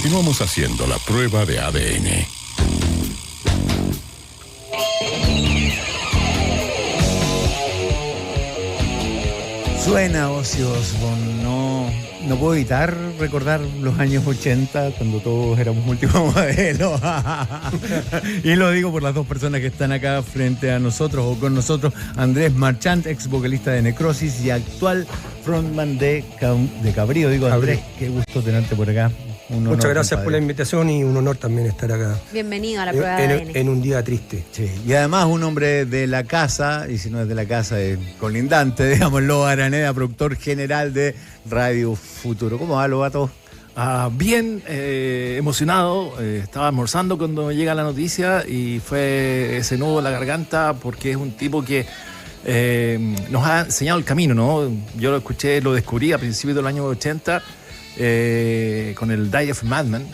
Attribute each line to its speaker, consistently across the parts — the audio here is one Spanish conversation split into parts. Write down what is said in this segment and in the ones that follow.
Speaker 1: Continuamos haciendo la prueba de ADN.
Speaker 2: Suena Ozzy Osbourne, no puedo evitar recordar los años 80 cuando todos éramos último modelo. Y lo digo por las dos personas que están acá frente a nosotros o con nosotros. Andrés Marchant, ex vocalista de Necrosis y actual frontman de Cabrío. Digo, Andrés, qué gusto tenerte por acá.
Speaker 3: Muchas gracias, compadre, por la invitación y un honor también estar acá.
Speaker 4: Bienvenido a la prueba de ADN.
Speaker 3: En un día triste.
Speaker 2: Sí, y además un hombre de la casa, y si no es de la casa, es colindante, digámoslo, Araneda, productor general de Radio Futuro. ¿Cómo va, Lobato?
Speaker 5: Bien, emocionado. Estaba almorzando cuando llega la noticia y fue ese nudo en la garganta porque es un tipo que nos ha enseñado el camino, ¿no? Yo lo escuché, lo descubrí a principios del año 80 con el Die of Madman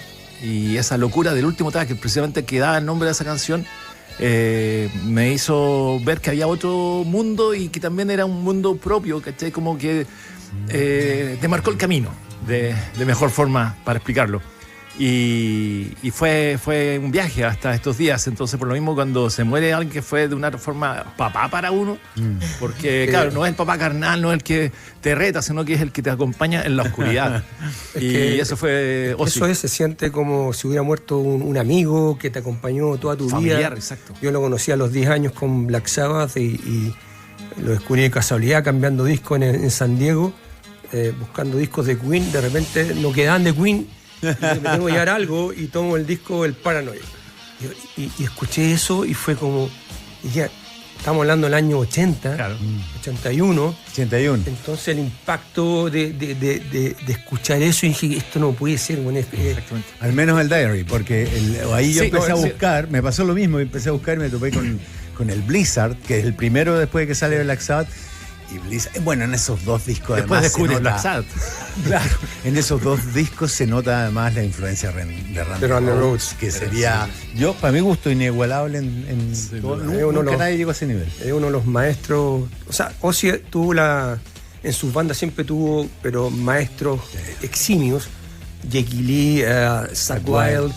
Speaker 5: y esa locura del último track, que precisamente que daba el nombre de esa canción, me hizo ver que había otro mundo y que también era un mundo propio, ¿cachai? Como que te marcó el camino de mejor forma para explicarlo. Y fue un viaje hasta estos días. Entonces, por lo mismo, cuando se muere alguien que fue de una forma papá para uno, porque claro, no es el papá carnal, no es el que te reta, sino que es el que te acompaña en la oscuridad. Y eso fue Ozzy.
Speaker 3: Eso se siente como si hubiera muerto un amigo que te acompañó toda tu
Speaker 5: familiar,
Speaker 3: vida.
Speaker 5: Exacto.
Speaker 3: Yo lo conocí a los 10 años con Black Sabbath y lo descubrí de casualidad cambiando discos en San Diego, buscando discos de Queen. De repente no quedaban de Queen. Y me tengo que llevar algo y tomo el disco El Paranoid. Y escuché eso y fue como. Y ya, estamos hablando del año 80,
Speaker 5: claro.
Speaker 3: 81.
Speaker 2: 81.
Speaker 3: Entonces el impacto de escuchar eso y dije, esto no puede ser. Bueno,
Speaker 5: Exactamente.
Speaker 2: Al menos el Diary, porque ahí yo
Speaker 5: Sí,
Speaker 2: empecé a buscar, me pasó lo mismo, empecé a buscar y me topé con el Blizzard, que es el primero después de que sale Black Sabbath. Y Blizzard, bueno, en esos dos discos
Speaker 5: después
Speaker 2: además
Speaker 5: descubrí
Speaker 2: se nota,
Speaker 5: Black Sabbath.
Speaker 2: Claro, en esos dos discos se nota además la influencia de Randy Rhoads, que sería, yo, para mi gusto, inigualable en todo, nunca nadie llegó a ese nivel.
Speaker 3: Es uno de los maestros, o sea, Ozzy tuvo en sus bandas siempre tuvo, pero maestros eximios, Jackie Lee, Zakk Wylde,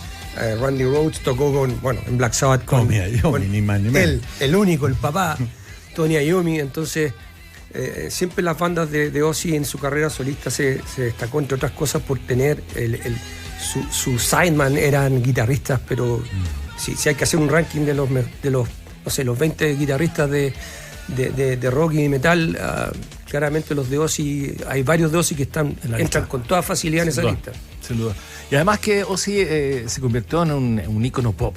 Speaker 3: Randy Rhoads tocó en Black Sabbath con
Speaker 2: ni más ni menos.
Speaker 3: el único, el papá, Tony Iommi. Entonces siempre las bandas de Ozzy en su carrera solista se destacó, entre otras cosas, por tener su sideman eran guitarristas, pero si hay que hacer un ranking de los no sé, los 20 guitarristas de rock y metal, claramente los de Ozzy, hay varios de Ozzy que entran con toda facilidad en esa lista.
Speaker 5: Sin duda. Y además que Ozzy se convirtió en un ícono pop.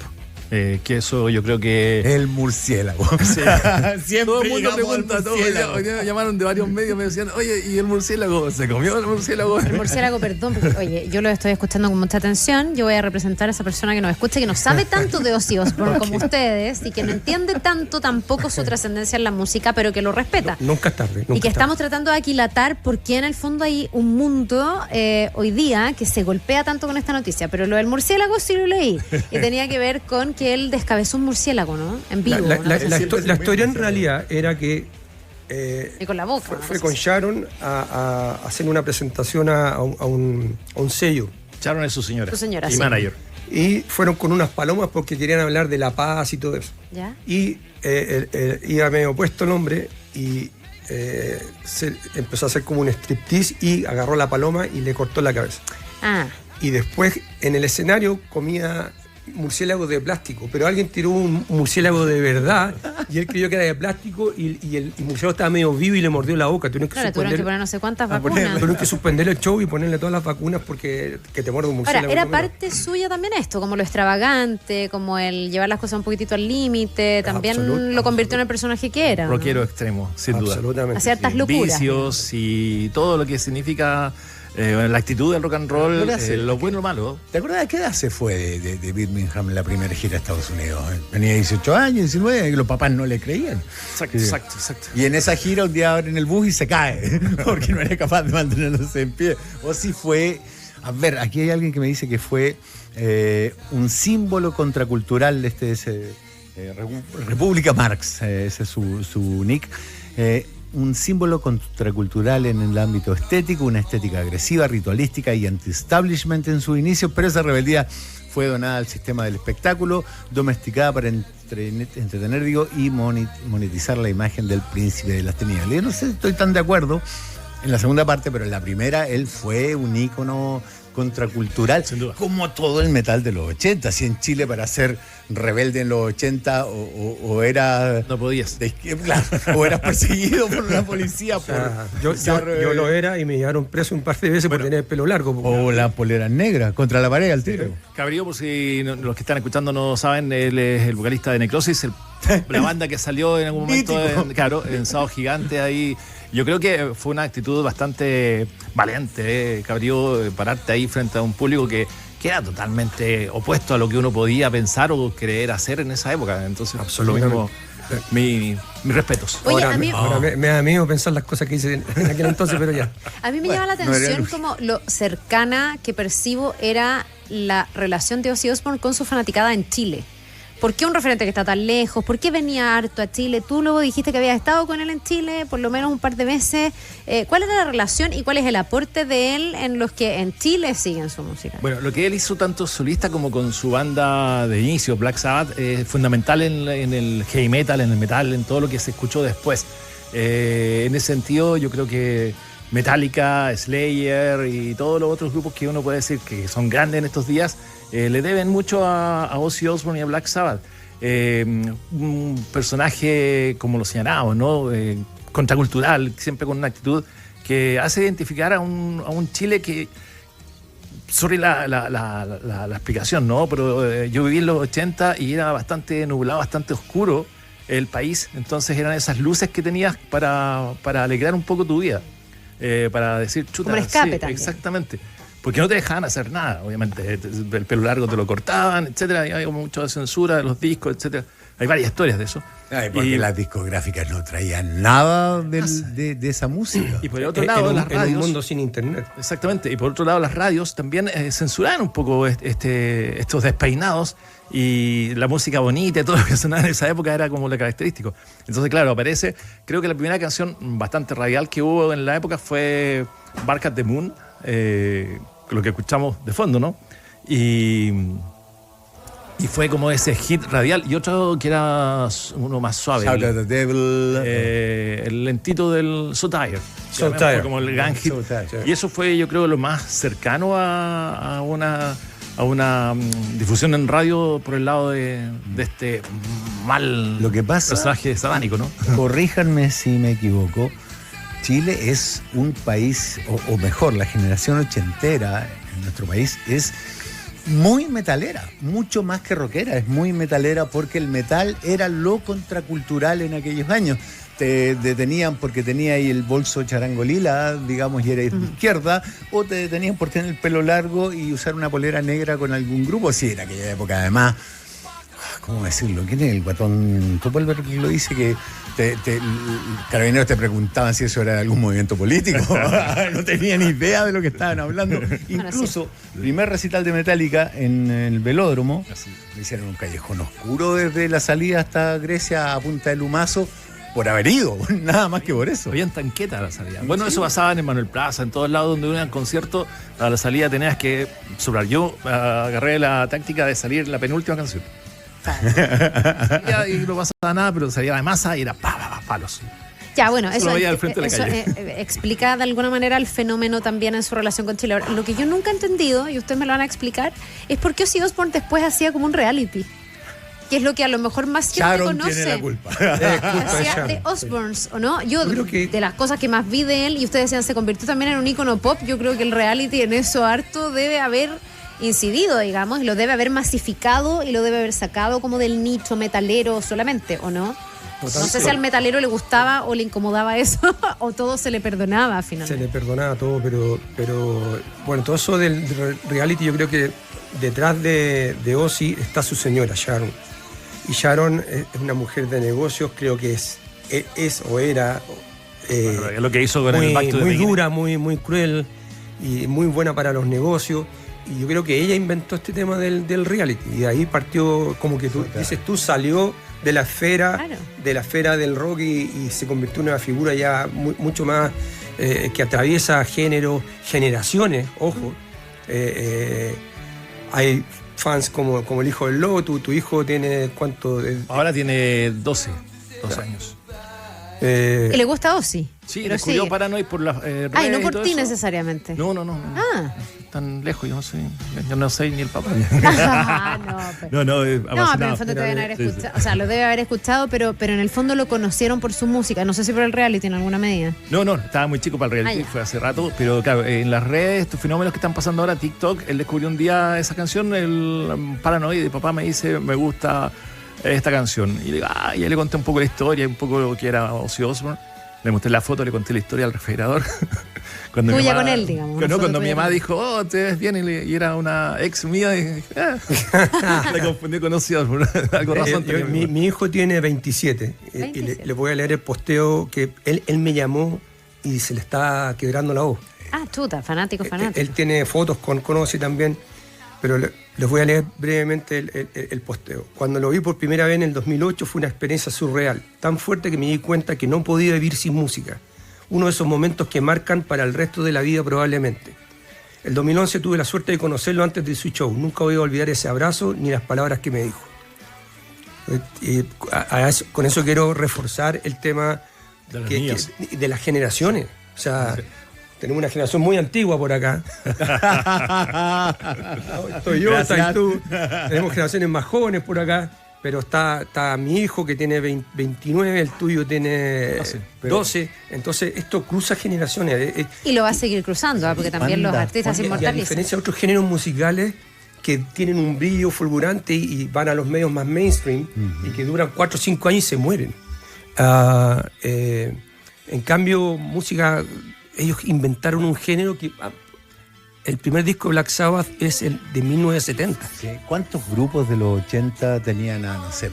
Speaker 5: Que eso yo creo que...
Speaker 2: El murciélago.
Speaker 5: Sí.
Speaker 2: Siempre
Speaker 5: todo el mundo pregunta,
Speaker 2: murciélago.
Speaker 5: me llamaron de varios medios, me decían, oye, ¿y el murciélago? ¿Se comió el murciélago?
Speaker 4: El murciélago, perdón, porque, oye, yo lo estoy escuchando con mucha atención. Yo voy a representar a esa persona que nos escucha, que no sabe tanto de Ozzy Osbourne como ustedes y que no entiende tanto tampoco su trascendencia en la música, pero que lo respeta.
Speaker 3: Nunca es tarde.
Speaker 4: Y que estamos tratando de aquilatar por qué en el fondo hay un mundo hoy día que se golpea tanto con esta noticia. Pero lo del murciélago sí lo leí. Y tenía que ver con que él descabezó un murciélago, ¿no? En vivo.
Speaker 3: La historia en realidad era que
Speaker 4: y con la boca.
Speaker 3: Fue con Sharon a hacer una presentación a un sello.
Speaker 5: Sharon es su señora.
Speaker 4: Su señora,
Speaker 5: y
Speaker 4: sí.
Speaker 5: manager.
Speaker 3: Y fueron con unas palomas porque querían hablar de la paz y todo eso.
Speaker 4: ¿Ya?
Speaker 3: Y iba medio puesto el hombre y se empezó a hacer como un striptease y agarró la paloma y le cortó la cabeza.
Speaker 4: Ah.
Speaker 3: Y después en el escenario comía murciélago de plástico, pero alguien tiró un murciélago de verdad y él creyó que era de plástico y el murciélago estaba medio vivo y le mordió la boca. Tuvieron
Speaker 4: que poner no sé cuántas vacunas.
Speaker 3: Tuvieron que suspender el show y ponerle todas las vacunas porque que te muerde un murciélago.
Speaker 4: Ahora, era parte suya también esto, como lo extravagante, como el llevar las cosas un poquitito al límite, también lo convirtió en el personaje que era, ¿no?
Speaker 5: Rockero extremo, sin duda.
Speaker 3: Absolutamente.
Speaker 4: Hacía hartas locuras.
Speaker 5: Vicios y todo lo que significa... la actitud del rock and roll, lo bueno y lo malo.
Speaker 2: ¿Te acuerdas de qué edad se fue de Birmingham en la primera gira a Estados Unidos? Tenía 18 años, 19, y los papás no le creían.
Speaker 5: Exacto.
Speaker 2: Y en esa gira un día abren el bus y se cae, porque no era capaz de mantenerse en pie. O si fue... A ver, aquí hay alguien que me dice que fue un símbolo contracultural de República Marx, ese es su nick. un símbolo contracultural en el ámbito estético, una estética agresiva, ritualística y anti-establishment en sus inicios, pero esa rebeldía fue donada al sistema del espectáculo, domesticada para entretener, y monetizar la imagen del príncipe de las tinieblas. Yo no sé si estoy tan de acuerdo en la segunda parte, pero en la primera él fue un ícono contracultural,
Speaker 5: sin duda,
Speaker 2: como todo el metal de los 80. Si en Chile para ser rebelde en los 80 o era...
Speaker 5: No podías.
Speaker 2: Claro, o eras perseguido por la policía.
Speaker 3: Yo lo era y me llevaron preso un par de veces por tener el pelo largo.
Speaker 2: O la polera negra, contra la pared al tiro.
Speaker 5: Cabrillo, por si los que están escuchando no saben, él es el vocalista de Necrosis, la banda que salió en algún momento en Sábado Gigante ahí. Yo creo que fue una actitud bastante valiente, Cabrillo, pararte ahí frente a un público que era totalmente opuesto a lo que uno podía pensar o creer hacer en esa época. Entonces, lo mismo, mis respetos.
Speaker 4: Oye,
Speaker 3: ahora me da miedo pensar las cosas que hice en aquel entonces, pero ya.
Speaker 4: A mí me llama la atención como lo cercana que percibo era la relación de Ozzy Osbourne con su fanaticada en Chile. ¿Por qué un referente que está tan lejos? ¿Por qué venía harto a Chile? Tú luego dijiste que habías estado con él en Chile por lo menos un par de veces. ¿Cuál era la relación y cuál es el aporte de él en los que en Chile siguen su música?
Speaker 5: Bueno, lo que él hizo tanto solista como con su banda de inicio, Black Sabbath, es fundamental en el heavy metal, en el metal, en todo lo que se escuchó después. En ese sentido, yo creo que Metallica, Slayer y todos los otros grupos que uno puede decir que son grandes en estos días, le deben mucho a Ozzy Osbourne y a Black Sabbath. Un personaje, como lo señalamos, ¿no? Contracultural, siempre con una actitud que hace identificar a un Chile que... Sorry la explicación, ¿no? Pero yo viví en los 80 y era bastante nublado, bastante oscuro el país. Entonces eran esas luces que tenías para alegrar un poco tu vida. Para decir, chuta,
Speaker 4: como un escape
Speaker 5: sí,
Speaker 4: también.
Speaker 5: Exactamente. Porque no te dejaban hacer nada, obviamente. El pelo largo te lo cortaban, etcétera. Y hay mucha censura de los discos, etcétera. Hay varias historias de eso.
Speaker 2: Porque las discográficas no traían nada de esa música.
Speaker 5: Y por el otro lado, las radios...
Speaker 3: En un mundo sin internet.
Speaker 5: Exactamente. Y por otro lado, las radios también censuraban un poco estos despeinados. Y la música bonita y todo lo que sonaba en esa época era como lo característico. Entonces, claro, aparece... Creo que la primera canción bastante radial que hubo en la época fue Bark at the Moon, lo que escuchamos de fondo, ¿no? Y fue como ese hit radial. Y otro que era uno más suave.
Speaker 2: Shout at the Devil.
Speaker 5: El lentito del So Tired.
Speaker 3: So Tired.
Speaker 5: Como el gran hit. Y eso fue, yo creo, lo más cercano a una difusión en radio por el lado de este mal
Speaker 2: Lo que pasa,
Speaker 5: personaje satánico, ¿no?
Speaker 2: Corríjanme si me equivoco. Chile es un país, o mejor, la generación ochentera en nuestro país es muy metalera, mucho más que rockera, es muy metalera porque el metal era lo contracultural en aquellos años. Te detenían porque tenía ahí el bolso charangolila, digamos, y eres de izquierda, o te detenían por tener el pelo largo y usar una polera negra con algún grupo. Sí, en aquella época, además, ¿cómo decirlo? ¿Quién es el guatón Topolver que lo dice? Que carabineros te preguntaban si eso era de algún movimiento político. No tenían idea de lo que estaban hablando. Incluso, primer recital de Metallica en el Velódromo, le hicieron un callejón oscuro desde la salida hasta Grecia a Punta del Humazo, por haber ido, nada más que por eso.
Speaker 5: Habían tanquetas a la salida. Bueno, eso pasaba en Manuel Plaza, en todos lados donde hubo un concierto, a la salida tenías que sobrar. Yo agarré la táctica de salir la penúltima canción. Y no pasaba nada, pero salía de masa y era palos.
Speaker 4: Ya, bueno, eso
Speaker 5: explica
Speaker 4: de alguna manera el fenómeno también en su relación con Chile. Ahora, lo que yo nunca he entendido, y ustedes me lo van a explicar, es por qué Ozzy Osbourne después hacía como un reality. Que es lo que a lo mejor más gente
Speaker 2: Sharon
Speaker 4: conoce.
Speaker 2: tiene la culpa.
Speaker 4: Hacía de Osbournes, ¿o no? Yo creo que de las cosas que más vi de él, y ustedes decían, se convirtió también en un ícono pop, yo creo que el reality en eso harto debe haber incidido, digamos, y lo debe haber masificado y lo debe haber sacado como del nicho metalero solamente, ¿o no? No sé si al metalero le gustaba o le incomodaba eso, o todo se le perdonaba finalmente.
Speaker 3: Se le perdonaba todo, pero bueno, todo eso del reality, yo creo que detrás de Ozzy está su señora, Sharon. Y Sharon es una mujer de negocios, creo que es o era
Speaker 5: lo que hizo con
Speaker 3: muy,
Speaker 5: el Back to the
Speaker 3: muy
Speaker 5: Beginning.
Speaker 3: dura, muy cruel y muy buena para los negocios. Y yo creo que ella inventó este tema del reality. Y de ahí partió, como que tú dices, tú salió de la esfera,
Speaker 4: Claro.
Speaker 3: de la esfera del rock y se convirtió en una figura ya mucho más que atraviesa géneros, generaciones, ojo. Hay fans como el hijo del lobo. Tu hijo tiene ¿cuánto?
Speaker 5: Ahora tiene 12 años.
Speaker 4: Y le gusta Ozzy.
Speaker 5: Sí,
Speaker 4: pero
Speaker 5: descubrió
Speaker 4: sigue.
Speaker 5: Paranoid por las redes.
Speaker 4: Ah, y no
Speaker 5: y
Speaker 4: por
Speaker 5: todo
Speaker 4: ti
Speaker 5: eso.
Speaker 4: necesariamente.
Speaker 5: No.
Speaker 4: Ah.
Speaker 5: Tan lejos, yo no soy ni el papá.
Speaker 4: Ah, no, pero...
Speaker 5: No,
Speaker 4: No, pero en
Speaker 5: apasionado.
Speaker 4: el fondo te deben haber
Speaker 5: Sí, sí.
Speaker 4: escuchado, o sea, lo debe haber escuchado, pero en el fondo lo conocieron por su música, no sé si por el reality en alguna medida.
Speaker 5: No, estaba muy chico para el reality,
Speaker 4: Ah, ya.
Speaker 5: fue hace rato, pero claro, en las redes, estos fenómenos que están pasando ahora, TikTok, él descubrió un día esa canción, el Paranoid, y papá me dice, me gusta esta canción. Y le digo, y ahí le conté un poco la historia, un poco lo que era Ozzy Osbourne. Le mostré la foto, le conté la historia al refrigerador. Cuando
Speaker 4: Tuya
Speaker 5: mi mamá-
Speaker 4: con él, digamos, una
Speaker 5: No,
Speaker 4: foto
Speaker 5: cuando mi
Speaker 4: tuya
Speaker 5: mamá
Speaker 4: con él.
Speaker 5: dijo, te ves bien, y era una ex mía, y dije, le confundí con Ozzy Osbourne. Algo razón tenía mi mamá.
Speaker 3: Mi hijo tiene 27, y
Speaker 4: 27.
Speaker 3: le voy a leer el posteo que él me llamó y se le está quebrando la voz.
Speaker 4: Ah, chuta, fanático.
Speaker 3: Él tiene fotos con Ozzy también, pero les voy a leer brevemente el posteo. Cuando lo vi por primera vez en el 2008 fue una experiencia surreal, tan fuerte que me di cuenta que no podía vivir sin música. Uno de esos momentos que marcan para el resto de la vida probablemente. El 2011 tuve la suerte de conocerlo antes de su show. Nunca voy a olvidar ese abrazo ni las palabras que me dijo. Con eso quiero reforzar el tema
Speaker 5: De los niños.
Speaker 3: de las generaciones. O sea, tenemos una generación muy antigua por acá. Estoy yo,
Speaker 2: Gracias.
Speaker 3: estás tú. Tenemos generaciones más jóvenes por acá. Pero está mi hijo que tiene 29, el tuyo tiene 12. Entonces esto cruza generaciones.
Speaker 4: Y lo va a seguir cruzando, porque también los
Speaker 2: Anda.
Speaker 4: artistas
Speaker 3: Y a
Speaker 4: inmortalizan.
Speaker 3: diferencia de otros géneros musicales que tienen un brillo fulgurante y van a los medios más mainstream y que duran 4 o 5 años y se mueren. En cambio, música, ellos inventaron un género que... el primer disco de Black Sabbath es el de 1970.
Speaker 2: Sí, ¿cuántos grupos de los 80 tenían no sé,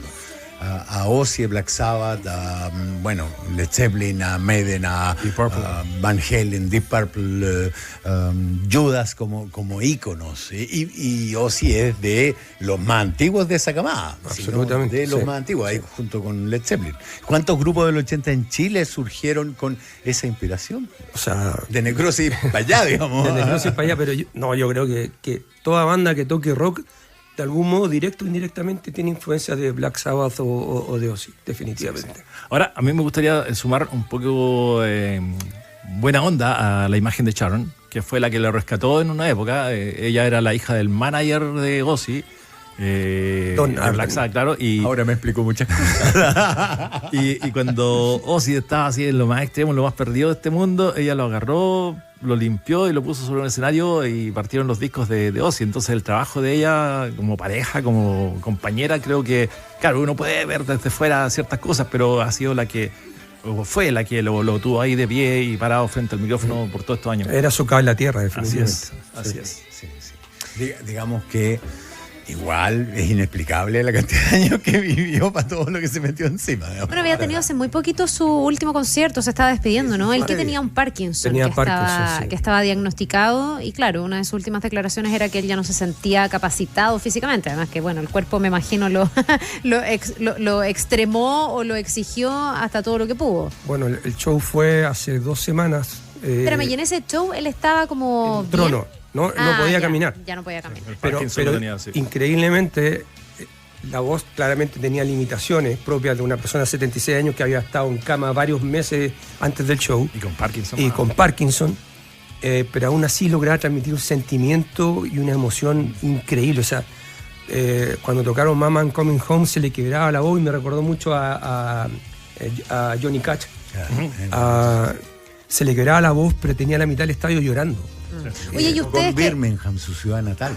Speaker 2: a Ozzy, Black Sabbath, a Led Zeppelin, a Maiden, a
Speaker 5: Deep Purple.
Speaker 2: Van Halen, Deep Purple, Judas como íconos? Y Ozzy es de los más antiguos de esa camada.
Speaker 3: Absolutamente,
Speaker 2: De los
Speaker 3: sí.
Speaker 2: más antiguos, ahí junto con Led Zeppelin. ¿Cuántos grupos del 80 en Chile surgieron con esa inspiración?
Speaker 3: O sea,
Speaker 2: De Necrosis para allá, digamos.
Speaker 3: desde no sé para allá, pero yo creo que toda banda que toque rock, de algún modo, directo o indirectamente, tiene influencias de Black Sabbath o de Ozzy, definitivamente.
Speaker 5: Ahora, a mí me gustaría sumar un poco buena onda a la imagen de Sharon, que fue la que lo rescató en una época. Ella era la hija del manager de Ozzy.
Speaker 3: Don
Speaker 5: de
Speaker 3: Arden.
Speaker 5: Black Sabbath, claro. Y,
Speaker 2: Ahora me explico muchas cosas.
Speaker 5: y cuando Ozzy estaba así en lo más extremo, en lo más perdido de este mundo, ella lo agarró, lo limpió y lo puso sobre un escenario y partieron los discos de Ozzy. Entonces el trabajo de ella como pareja, como compañera, creo que, claro, uno puede ver desde fuera ciertas cosas, pero ha sido la que, o fue la que lo tuvo ahí de pie y parado frente al micrófono por todos estos años.
Speaker 3: Era su cable en la tierra,
Speaker 5: Así
Speaker 3: definitivamente.
Speaker 5: es, así es.
Speaker 2: Sí, sí. Digamos que igual es inexplicable la cantidad de años que vivió para todo lo que se metió encima. Digamos.
Speaker 4: Bueno, había tenido hace muy poquito su último concierto, se estaba despidiendo, ¿no? Él que tenía un Parkinson,
Speaker 3: Tenía
Speaker 4: que,
Speaker 3: Parkinson,
Speaker 4: estaba,
Speaker 3: sí.
Speaker 4: que estaba diagnosticado y claro, una de sus últimas declaraciones era que él ya no se sentía capacitado físicamente, además que bueno, el cuerpo me imagino lo extremó o lo exigió hasta todo lo que pudo.
Speaker 3: Bueno, el show fue hace 2 semanas.
Speaker 4: Espérame, y en ese show él estaba como...
Speaker 3: en trono,
Speaker 4: bien.
Speaker 3: no
Speaker 4: Ah,
Speaker 3: podía
Speaker 4: ya,
Speaker 3: caminar.
Speaker 4: Ya no podía caminar.
Speaker 5: El
Speaker 3: Pero,
Speaker 5: Parkinson lo tenía, sí.
Speaker 3: increíblemente, la voz claramente tenía limitaciones propias de una persona de 76 años que había estado en cama varios meses antes del show
Speaker 5: Y con Parkinson.
Speaker 3: y con Parkinson, pero aún así lograba transmitir un sentimiento y una emoción increíble. O sea, cuando tocaron Mama I'm Coming Home se le quebraba la voz y me recordó mucho a Johnny Cash. Se le quebraba la voz, pero tenía la mitad del estadio llorando.
Speaker 4: Oye, ¿y
Speaker 2: Con
Speaker 4: ustedes qué?
Speaker 2: Birmingham, su ciudad natal.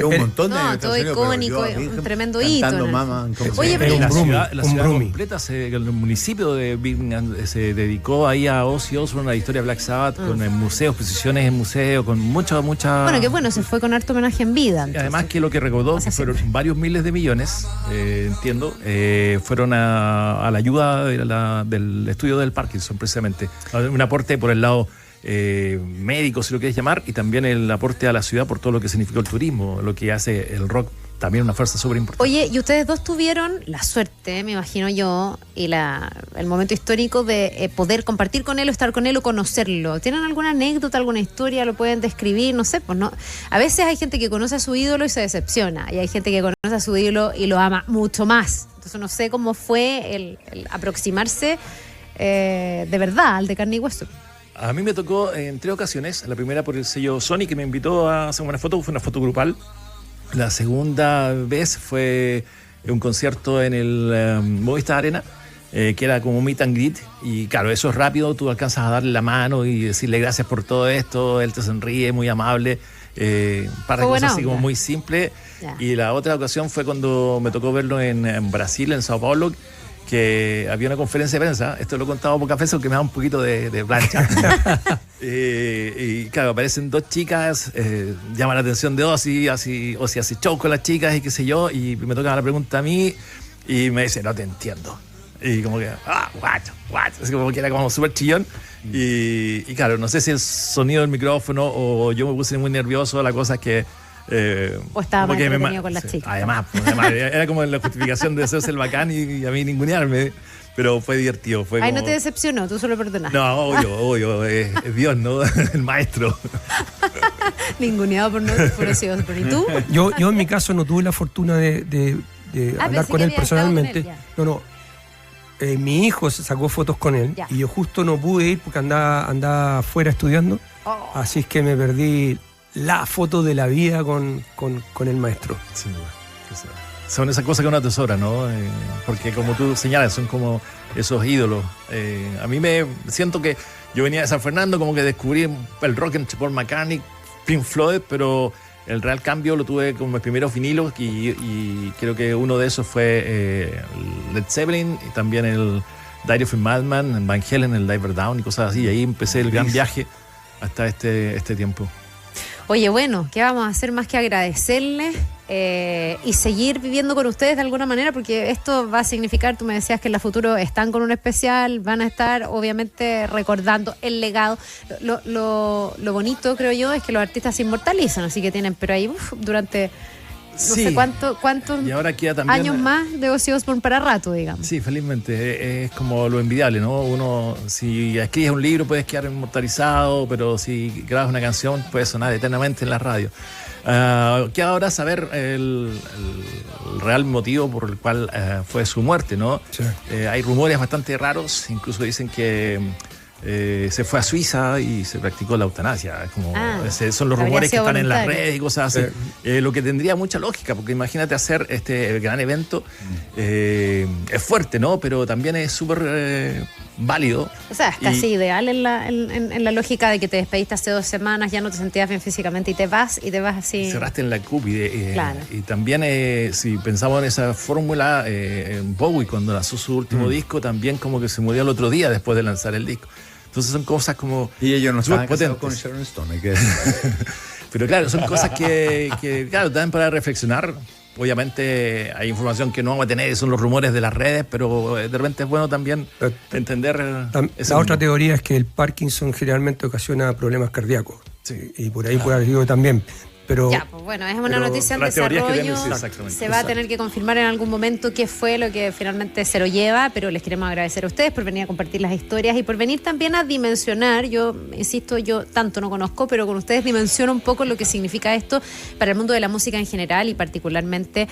Speaker 3: un
Speaker 2: montón de
Speaker 4: No,
Speaker 2: años en
Speaker 4: todo
Speaker 2: Estados Unidos,
Speaker 4: icónico,
Speaker 2: pero yo a
Speaker 4: un
Speaker 2: Birmingham
Speaker 4: tremendo
Speaker 2: cantando
Speaker 4: hito, ¿no?
Speaker 2: Mama I'm Coming
Speaker 4: Oye,
Speaker 2: Home.
Speaker 4: pero-
Speaker 3: un
Speaker 5: la
Speaker 3: Brumi,
Speaker 5: ciudad,
Speaker 3: un Brumi.
Speaker 5: completa, el municipio de Birmingham se dedicó ahí a Ozzy Osbourne, a la historia de Black Sabbath, con museos, exposiciones en museo, con mucha...
Speaker 4: Bueno, qué bueno, se fue con harto homenaje en vida.
Speaker 5: Y además que lo que recaudó,
Speaker 4: Pasa
Speaker 5: que fueron varios miles de millones, entiendo, fueron a la ayuda del estudio del Parkinson, precisamente. Un aporte por el lado médico, si lo quieres llamar, y también el aporte a la ciudad por todo lo que significó el turismo, lo que hace el rock también una fuerza súper importante.
Speaker 4: Oye, y ustedes dos tuvieron la suerte, me imagino yo, y el momento histórico de poder compartir con él o estar con él o conocerlo. ¿Tienen alguna anécdota, alguna historia? ¿Lo pueden describir? No sé, pues no. A veces hay gente que conoce a su ídolo y se decepciona, y hay gente que conoce a su ídolo y lo ama mucho más. Entonces no sé cómo fue el aproximarse de verdad al de carne y hueso.
Speaker 5: A mí me tocó en 3 ocasiones. La primera por el sello Sony, que me invitó a hacer una foto, fue una foto grupal. La segunda vez fue un concierto en el Movistar Arena, que era como meet and greet. Y claro, eso es rápido, tú alcanzas a darle la mano y decirle gracias por todo esto. Él te sonríe, muy amable. Para cosas así como muy simples.
Speaker 4: Ya.
Speaker 5: Y la otra ocasión fue cuando me tocó verlo en Brasil, en Sao Paulo, que había una conferencia de prensa. Esto lo he contado pocas veces porque me da un poquito de plancha. Y claro, aparecen 2 chicas, llama la atención de Ozzy hace show con las chicas y qué sé yo, y me toca la pregunta a mí y me dice, no te entiendo. Y como que, what, así como que era como súper chillón. Y claro, no sé si el sonido del micrófono o yo me puse muy nervioso. La cosa es que
Speaker 4: o estaba más entretenido con las chicas.
Speaker 5: Además, era como la justificación de hacerse el bacán y a mí ningunearme. Pero fue divertido. Fue
Speaker 4: no te decepcionó, tú solo perdonaste.
Speaker 5: No, obvio, es Dios, ¿no? El maestro.
Speaker 4: Ninguneado por Ozzy Osbourne. ¿Y tú?
Speaker 3: Yo en mi caso no tuve la fortuna de hablar con él personalmente. Mi hijo se sacó fotos con él y yo justo no pude ir porque andaba afuera estudiando. Así es que me perdí la foto de la vida con el maestro.
Speaker 5: Sin duda. Son esas cosas que uno atesora, ¿no? Porque como tú señalas, son como esos ídolos. A mí me siento que yo venía de San Fernando, como que descubrí el rock entre Paul McCartney, Pink Floyd, pero el real cambio lo tuve con mis primeros vinilos y creo que uno de esos fue Led Zeppelin y también el Diary of a Madman, Van Halen, el Diver Down y cosas así. Y ahí empecé el gran viaje hasta este tiempo.
Speaker 4: Oye, bueno, ¿qué vamos a hacer más que agradecerles y seguir viviendo con ustedes de alguna manera? Porque esto va a significar, tú me decías que en la futuro están con un especial, van a estar obviamente recordando el legado. Lo bonito, creo yo, es que los artistas se inmortalizan, así que tienen, pero ahí durante no sé cuántos
Speaker 5: y ahora queda también,
Speaker 4: años más de Ozzy Osbourne para rato, digamos.
Speaker 5: Sí, felizmente, es como lo envidiable, ¿no? Uno, si escribes un libro puedes quedar inmortalizado, pero si grabas una canción puede sonar eternamente en la radio. Queda ahora saber el real motivo por el cual fue su muerte, ¿no? Sí. Hay rumores bastante raros, incluso dicen que se fue a Suiza y se practicó la eutanasia. Son los rumores que están en las redes y cosas así. Lo que tendría mucha lógica, porque imagínate hacer este gran evento. Es fuerte, ¿no? Pero también es súper válido. O sea, es casi ideal en la lógica de que te despediste hace 2 semanas, ya no te sentías bien físicamente y te vas así. Cerraste en la CUP claro. Y también si pensamos en esa fórmula, Bowie cuando lanzó su último disco también como que se murió el otro día después de lanzar el disco. Entonces son cosas como...
Speaker 2: Y ellos no estaban casados con Sharon Stone,
Speaker 5: Pero claro, son cosas que claro, dan para reflexionar. Obviamente hay información que no vamos a tener, son los rumores de las redes, pero de repente es bueno también entender...
Speaker 3: La otra teoría es que el Parkinson generalmente ocasiona problemas cardíacos. Sí. Y por ahí puede haber sido también. Pero, ya, pues bueno, es una noticia en desarrollo. Se va a tener que confirmar en algún momento qué fue lo que finalmente se lo lleva, pero les queremos agradecer a ustedes por venir a compartir las historias y por venir también a dimensionar. Yo, insisto, yo tanto no conozco, pero con ustedes dimensiono un poco lo que significa esto para el mundo de la música en general y particularmente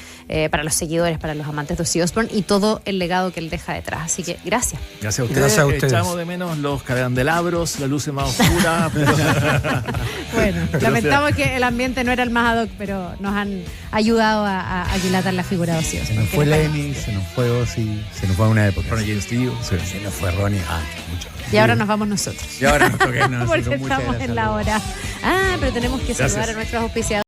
Speaker 3: para los seguidores, para los amantes de Ozzy Osbourne y todo el legado que él deja detrás. Así que gracias.
Speaker 5: Gracias a ustedes. Gracias a ustedes. Echamos de menos los candelabros, la luz más oscura. Pero...
Speaker 4: Bueno, lamentamos que el ambiente no era el más ad hoc, pero nos han ayudado a aquilatar la figura de Ozzy Osbourne.
Speaker 2: Se nos fue Lenny, se nos fue Ozzy, se nos fue una época.
Speaker 5: Ronnie James Dio,
Speaker 2: se nos fue Ronnie. Mucho.
Speaker 4: Y ahora nos vamos nosotros.
Speaker 2: Y ahora nos toca
Speaker 4: porque estamos en la hora. Pero tenemos que saludar a nuestros auspiciadores.